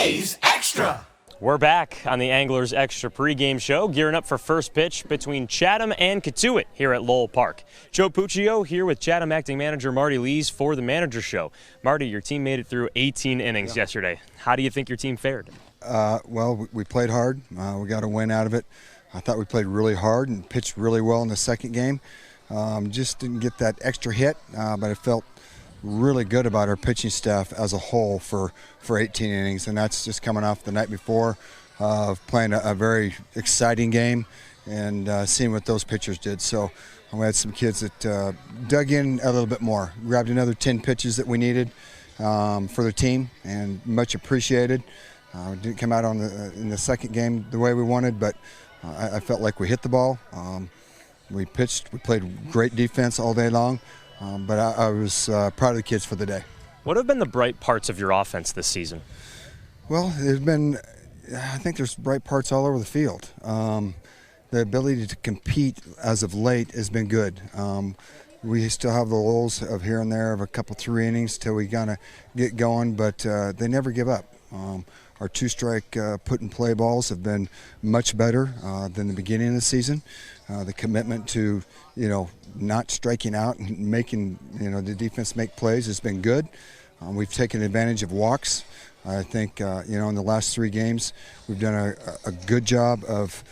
A's Extra. We're back on the Anglers Extra pregame show, gearing up for first pitch between Chatham and Cotuit here at Lowell Park. Joe Puccio here with Chatham acting manager Marty Lees for the manager show. Marty, your team made it through 18 innings yesterday. How do you think your team fared? Well, we played hard. We got a win out of it. I thought we played really hard and pitched really well in the second game. Just didn't get that extra hit, but I felt really good about our pitching staff as a whole for 18 innings, and that's just coming off the night before of playing a very exciting game and seeing what those pitchers did. So we had some kids that dug in a little bit more, grabbed another 10 pitches that we needed for the team, and much appreciated. Didn't come out in the second game the way we wanted, but I felt like we hit the ball. We pitched, we played great defense all day long. But I was proud of the kids for the day. What have been the bright parts of your offense this season? Well, I think there's bright parts all over the field. The ability to compete as of late has been good. We still have the lulls of here and there of a couple 3 innings till we kind of get going, but they never give up. Our 2-strike put-and-play balls have been much better than the beginning of the season. The commitment to, not striking out and making, the defense make plays has been good. We've taken advantage of walks. I think, in the last 3 games, we've done a good job of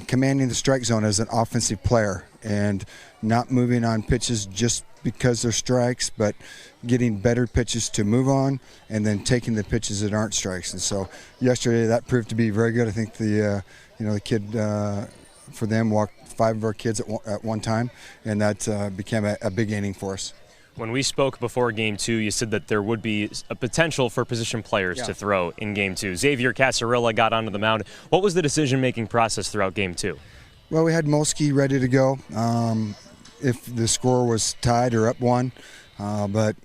commanding the strike zone as an offensive player and not moving on pitches just because they're strikes, but getting better pitches to move on and then taking the pitches that aren't strikes. And so yesterday that proved to be very good. I think the kid for them walked 5 of our kids at one time, and that became a big inning for us. When we spoke before Game 2, you said that there would be a potential for position players to throw in Game 2. Xavier Casarilla got onto the mound. What was the decision-making process throughout Game 2? Well, we had Molsky ready to go if the score was tied or up 1, but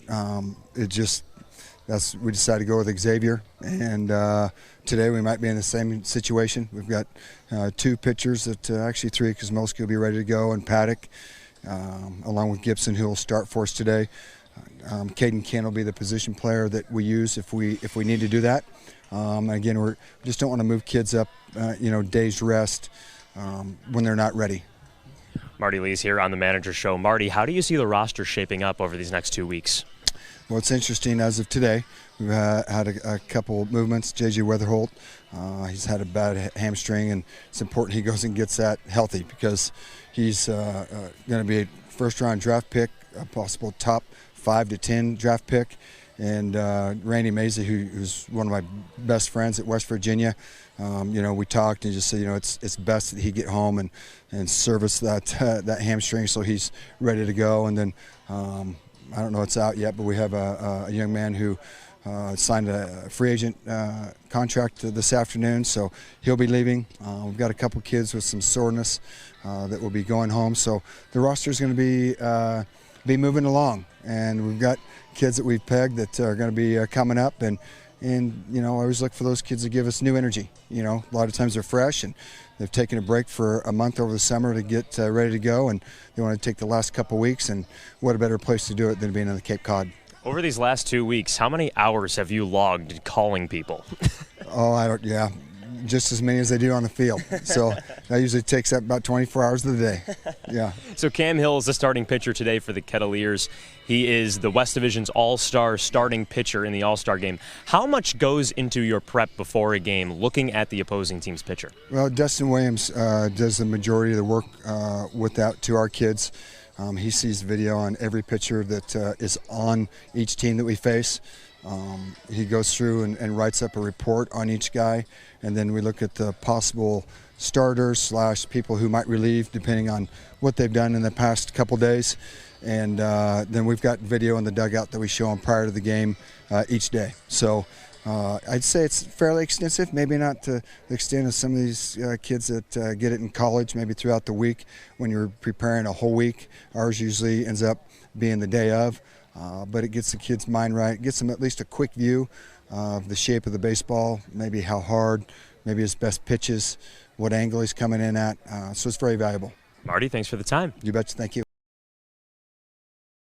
we decided to go with Xavier, and today we might be in the same situation. We've got 2 pitchers, actually 3, because Molsky will be ready to go, and Paddock, along with Gibson, who will start for us today. Caden Ken will be the position player that we use if we need to do that. Again, we just don't want to move kids up, days rest when they're not ready. Marty Lees here on the Manager Show. Marty, how do you see the roster shaping up over these next 2 weeks? Well, it's interesting. As of today, we've had a couple movements. J.J. Weatherholt, he's had a bad hamstring, and it's important he goes and gets that healthy because he's going to be a first-round draft pick, a possible top 5 to 10 draft pick. And Randy Mazey, who's one of my best friends at West Virginia, we talked and just said, it's best that he get home and service that hamstring so he's ready to go. And then I don't know it's out yet, but we have a young man who signed a free agent contract this afternoon, so he'll be leaving. We've got a couple kids with some soreness that will be going home, so the roster is going to be moving along, and we've got kids that we've pegged that are going to be coming up, and I always look for those kids to give us new energy. A lot of times they're fresh and they've taken a break for a month over the summer to get ready to go, and they want to take the last couple weeks, and what a better place to do it than being on the Cape Cod. Over these last 2 weeks, how many hours have you logged calling people? Just as many as they do on the field. So that usually takes up about 24 hours of the day. Yeah. So Cam Hill is the starting pitcher today for the Kettleers. He is the West Division's all-star starting pitcher in the all-star game. How much goes into your prep before a game looking at the opposing team's pitcher? Well, Dustin Williams does the majority of the work with that to our kids. He sees video on every pitcher that is on each team that we face. He goes through and writes up a report on each guy, and then we look at the possible starters / people who might relieve depending on what they've done in the past couple days. And then we've got video in the dugout that we show them prior to the game each day. So I'd say it's fairly extensive, maybe not to the extent of some of these kids that get it in college, maybe throughout the week when you're preparing a whole week. Ours usually ends up being the day of. But it gets the kids' mind right. It gets them at least a quick view of the shape of the baseball, maybe how hard, maybe his best pitches, what angle he's coming in at. So it's very valuable. Marty, thanks for the time. You betcha. Thank you.